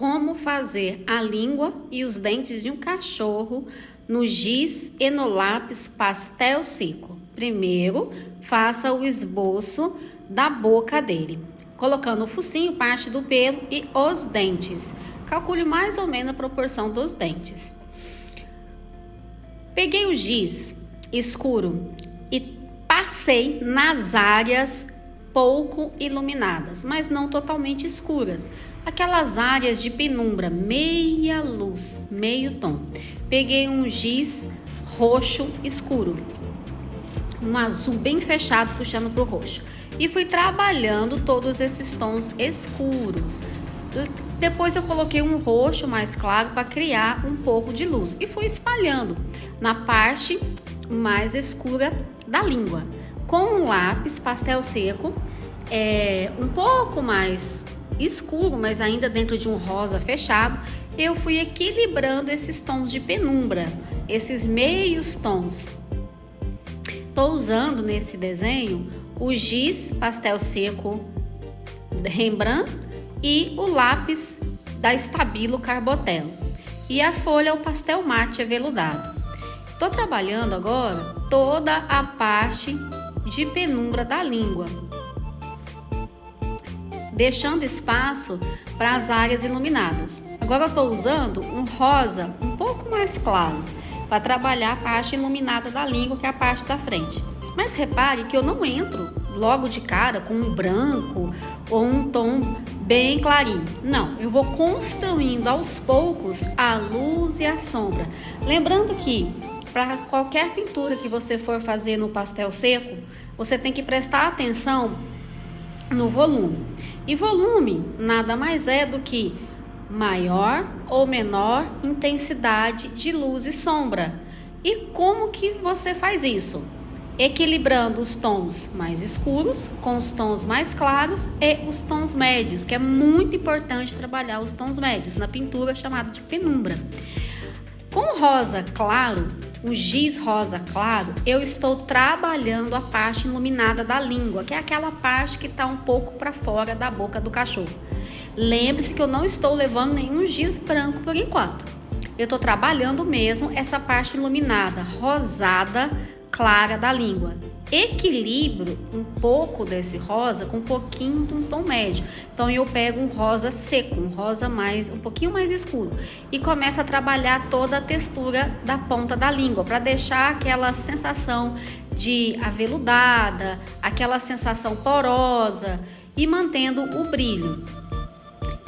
Como fazer a língua e os dentes de um cachorro no giz e no lápis pastel seco. Primeiro, faça o esboço da boca dele, colocando o focinho, parte do pelo e os dentes. Calcule mais ou menos a proporção dos dentes. Peguei o giz escuro e passei nas áreas pouco iluminadas, mas não totalmente escuras. Aquelas áreas de penumbra, meia luz, meio tom. Peguei um giz roxo escuro, um azul bem fechado puxando para o roxo. E fui trabalhando todos esses tons escuros. Depois eu coloquei um roxo mais claro para criar um pouco de luz. E fui espalhando na parte mais escura da língua. Com um lápis pastel seco, um pouco mais escuro, mas ainda dentro de um rosa fechado, eu fui equilibrando esses tons de penumbra, esses meios tons. Estou usando nesse desenho o giz pastel seco Rembrandt e o lápis da Stabilo Carbotella. E a folha é o pastel mate aveludado. Estou trabalhando agora toda a parte de penumbra da língua, deixando espaço para as áreas iluminadas. Agora eu estou usando um rosa um pouco mais claro para trabalhar a parte iluminada da língua, que é a parte da frente. Mas repare que eu não entro logo de cara com um branco ou um tom bem clarinho. Não, eu vou construindo aos poucos a luz e a sombra. Lembrando que para qualquer pintura que você for fazer no pastel seco, você tem que prestar atenção no volume. E volume nada mais é do que maior ou menor intensidade de luz e sombra. E como que você faz isso? Equilibrando os tons mais escuros com os tons mais claros e os tons médios, que é muito importante trabalhar os tons médios na pintura chamada de penumbra. Com rosa claro, o giz rosa claro, eu estou trabalhando a parte iluminada da língua, que é aquela parte que está um pouco para fora da boca do cachorro. Lembre-se que eu não estou levando nenhum giz branco por enquanto. Eu estou trabalhando mesmo essa parte iluminada, rosada, clara da língua. Equilibro um pouco desse rosa com um pouquinho de um tom médio. Então eu pego um rosa seco, um rosa um pouquinho mais escuro e começo a trabalhar toda a textura da ponta da língua para deixar aquela sensação de aveludada, aquela sensação porosa e mantendo o brilho.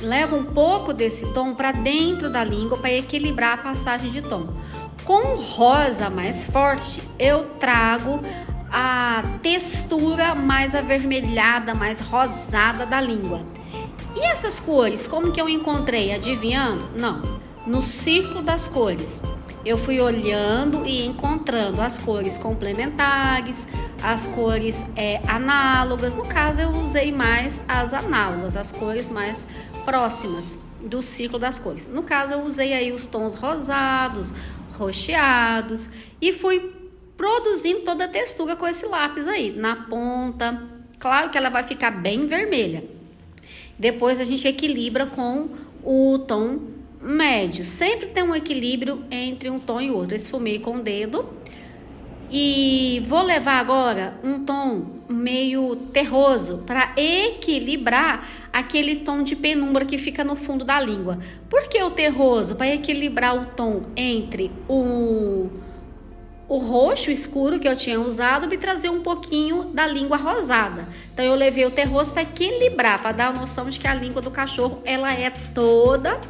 Levo um pouco desse tom para dentro da língua para equilibrar a passagem de tom. Com rosa mais forte, eu trago a textura mais avermelhada, mais rosada da língua. E essas cores, como que eu encontrei? Adivinhando? Não, no círculo das cores. Eu fui olhando e encontrando as cores complementares, as cores análogas. No caso, eu usei mais as análogas, as cores mais próximas do círculo das cores. No caso, eu usei aí os tons rosados, roxeados e fui produzindo toda a textura com esse lápis aí, na ponta. Claro que ela vai ficar bem vermelha. Depois a gente equilibra com o tom médio. Sempre tem um equilíbrio entre um tom e outro. Esfumei com o dedo. E vou levar agora um tom meio terroso para equilibrar aquele tom de penumbra que fica no fundo da língua. Por que o terroso? Para equilibrar o tom entre o roxo escuro que eu tinha usado e trazer um pouquinho da língua rosada. Então eu levei o terroso para equilibrar, para dar a noção de que a língua do cachorro ela é toda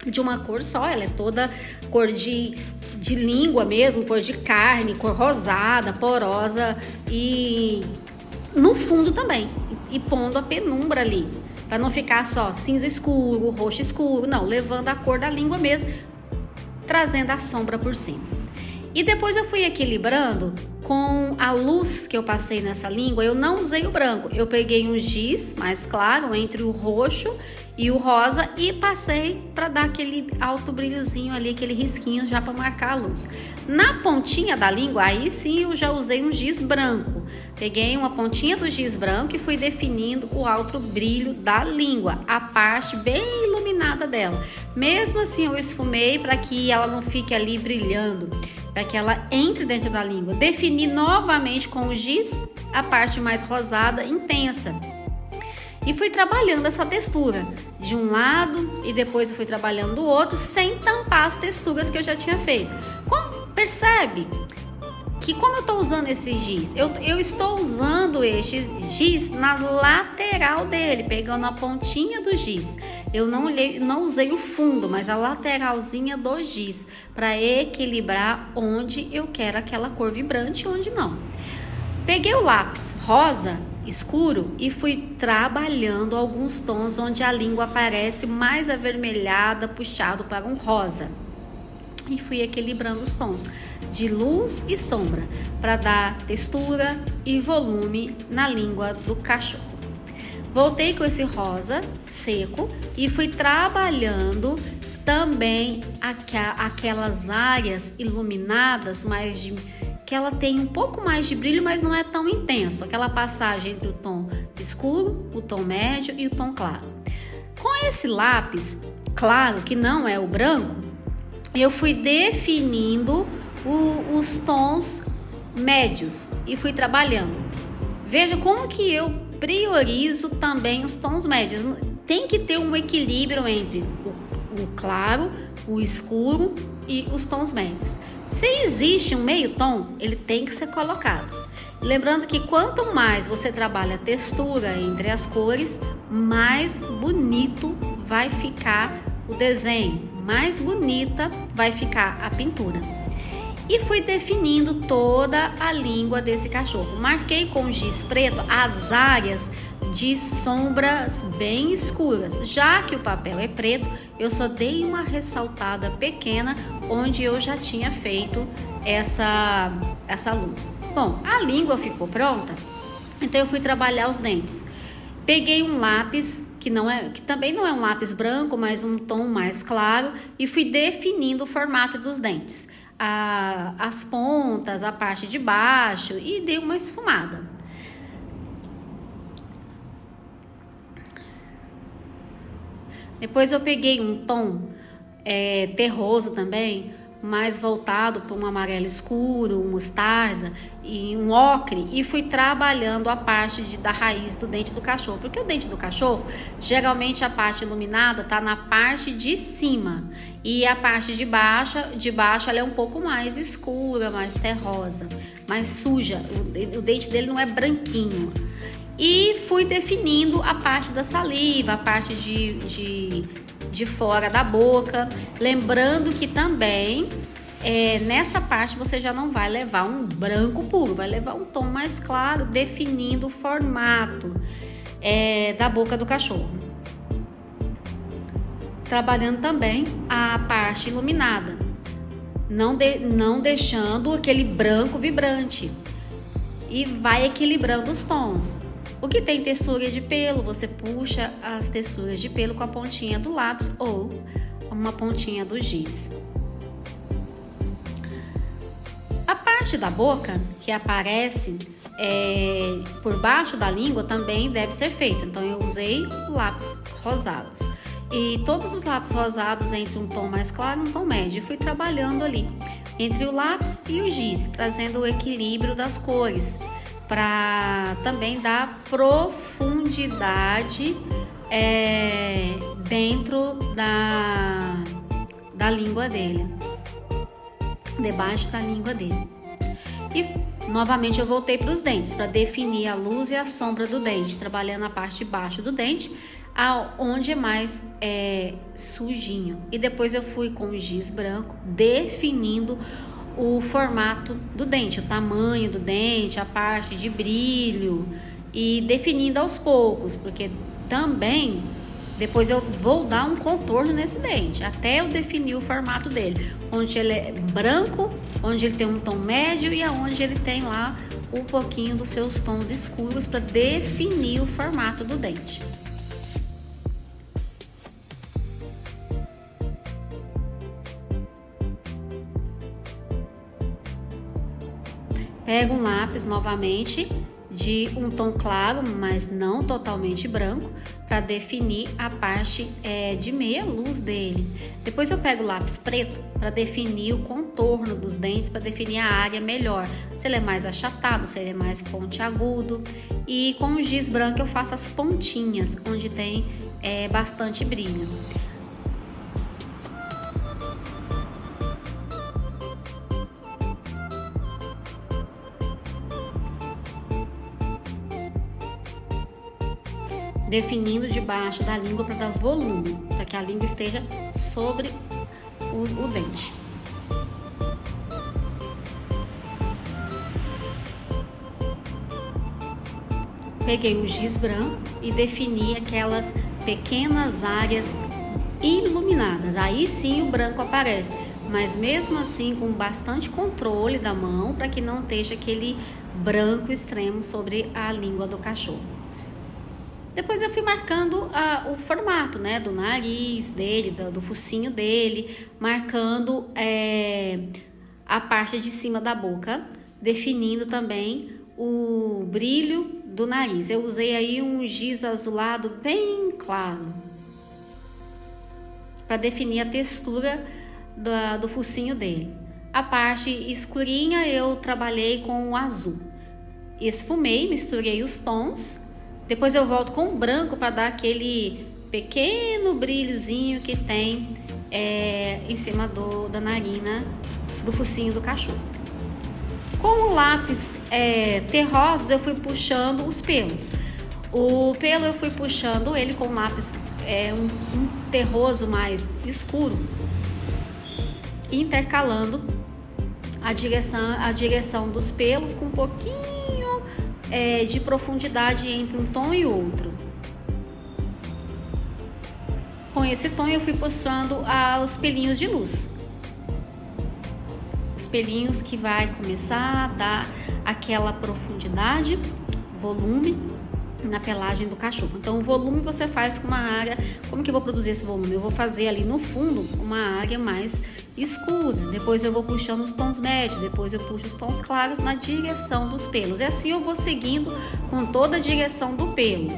de uma cor só, ela é toda cor de língua mesmo, cor de carne, cor rosada, porosa e no fundo também, e pondo a penumbra ali, para não ficar só cinza escuro, roxo escuro, não, levando a cor da língua mesmo, trazendo a sombra por cima. E depois eu fui equilibrando com a luz que eu passei nessa língua. Eu não usei o branco, eu peguei um giz mais claro entre o roxo e o rosa e passei para dar aquele alto brilhozinho ali, aquele risquinho já para marcar a luz. Na pontinha da língua, aí sim eu já usei um giz branco. Peguei uma pontinha do giz branco e fui definindo o alto brilho da língua, a parte bem iluminada iluminada dela. Mesmo assim, eu esfumei para que ela não fique ali brilhando, para que ela entre dentro da língua. Defini novamente com o giz a parte mais rosada, intensa. E fui trabalhando essa textura de um lado e depois eu fui trabalhando do outro, sem tampar as texturas que eu já tinha feito. Percebe que como eu estou usando esse giz, eu estou usando este giz na lateral dele, pegando a pontinha do giz. Eu não usei o fundo, mas a lateralzinha do giz, para equilibrar onde eu quero aquela cor vibrante e onde não. Peguei o lápis rosa escuro e fui trabalhando alguns tons onde a língua aparece mais avermelhada, puxado para um rosa. E fui equilibrando os tons de luz e sombra para dar textura e volume na língua do cachorro. Voltei com esse rosa seco e fui trabalhando também aquelas áreas iluminadas que ela tem um pouco mais de brilho, mas não é tão intenso. Aquela passagem entre o tom escuro, o tom médio e o tom claro. Com esse lápis claro, que não é o branco, eu fui definindo os tons médios e fui trabalhando. Veja como que eu priorizo também os tons médios. Tem que ter um equilíbrio entre o claro, o escuro e os tons médios. Se existe um meio tom, ele tem que ser colocado. Lembrando que quanto mais você trabalha a textura entre as cores, mais bonito vai ficar o desenho, mais bonita vai ficar a pintura. E fui definindo toda a língua desse cachorro. Marquei com giz preto as áreas de sombras bem escuras. Já que o papel é preto, eu só dei uma ressaltada pequena onde eu já tinha feito essa luz. Bom, a língua ficou pronta, então eu fui trabalhar os dentes. Peguei um lápis que também não é um lápis branco, mas um tom mais claro, e fui definindo o formato dos dentes, as pontas, a parte de baixo, e dei uma esfumada. Depois eu peguei um tom terroso também, mais voltado para um amarelo escuro, um mostarda e um ocre, e fui trabalhando a parte da raiz do dente do cachorro, porque o dente do cachorro, geralmente a parte iluminada está na parte de cima e a parte de baixo ela é um pouco mais escura, mais terrosa, mais suja, o dente dele não é branquinho. E fui definindo a parte da saliva, a parte de fora da boca. Lembrando que também nessa parte você já não vai levar um branco puro, vai levar um tom mais claro, definindo o formato da boca do cachorro. Trabalhando também a parte iluminada, não deixando aquele branco vibrante. E vai equilibrando os tons. O que tem textura de pelo, você puxa as texturas de pelo com a pontinha do lápis ou uma pontinha do giz. A parte da boca que aparece por baixo da língua também deve ser feita. Então eu usei lápis rosados. E todos os lápis rosados entre um tom mais claro e um tom médio. Fui trabalhando ali entre o lápis e o giz, trazendo o equilíbrio das cores, para também dar profundidade dentro da língua dele, debaixo da língua dele. E novamente eu voltei para os dentes, para definir a luz e a sombra do dente, trabalhando a parte de baixo do dente, onde é mais sujinho. E depois eu fui com o giz branco definindo o formato do dente, o tamanho do dente, a parte de brilho, e definindo aos poucos, porque também depois eu vou dar um contorno nesse dente, até eu definir o formato dele, onde ele é branco, onde ele tem um tom médio e aonde ele tem lá um pouquinho dos seus tons escuros, para definir o formato do dente. Pego um lápis novamente de um tom claro, mas não totalmente branco, para definir a parte de meia luz dele. Depois eu pego o lápis preto para definir o contorno dos dentes, para definir a área melhor, se ele é mais achatado, se ele é mais pontiagudo. E com o giz branco eu faço as pontinhas, onde tem bastante brilho. Definindo debaixo da língua para dar volume, para que a língua esteja sobre o dente. Peguei o giz branco e defini aquelas pequenas áreas iluminadas. Aí sim o branco aparece, mas mesmo assim com bastante controle da mão, para que não esteja aquele branco extremo sobre a língua do cachorro. Depois eu fui marcando o formato, né, do nariz dele, do focinho dele, marcando a parte de cima da boca, definindo também o brilho do nariz. Eu usei aí um giz azulado bem claro, para definir a textura do focinho dele. A parte escurinha eu trabalhei com o azul. Esfumei, misturei os tons. Depois eu volto com o branco para dar aquele pequeno brilhozinho que tem em cima da narina do focinho do cachorro. Com o lápis terrosos eu fui puxando os pelos. O pelo eu fui puxando ele com o lápis um terroso mais escuro, intercalando a direção dos pelos com um pouquinho de profundidade entre um tom e outro. Com esse tom eu fui puxando os pelinhos de luz. Os pelinhos que vai começar a dar aquela profundidade, volume na pelagem do cachorro. Então o volume você faz com uma área. Como que eu vou produzir esse volume? Eu vou fazer ali no fundo uma área mais escura, depois eu vou puxando os tons médios, depois eu puxo os tons claros na direção dos pelos. E assim eu vou seguindo com toda a direção do pelo.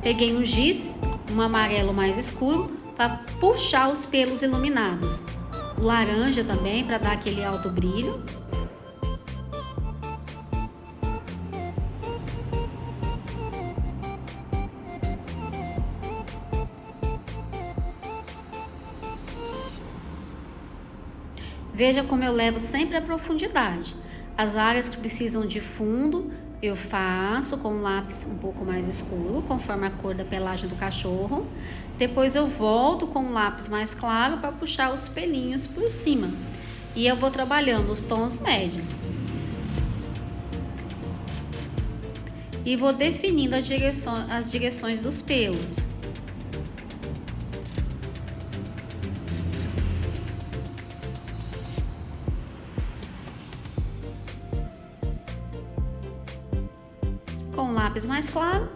Peguei um giz, um amarelo mais escuro, para puxar os pelos iluminados. O laranja também, para dar aquele alto brilho. Veja como eu levo sempre a profundidade. As áreas que precisam de fundo, eu faço com um lápis um pouco mais escuro, conforme a cor da pelagem do cachorro. Depois eu volto com um lápis mais claro para puxar os pelinhos por cima. E eu vou trabalhando os tons médios. E vou definindo as direções dos pelos. Com um lápis mais claro,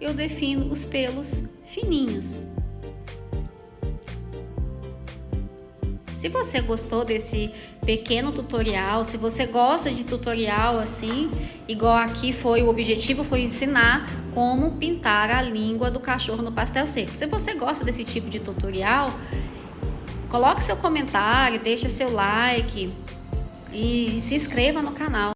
eu defino os pelos fininhos. Se você gostou desse pequeno tutorial, se você gosta de tutorial assim, igual aqui o objetivo foi ensinar como pintar a língua do cachorro no pastel seco. Se você gosta desse tipo de tutorial, coloque seu comentário, deixa seu like e se inscreva no canal.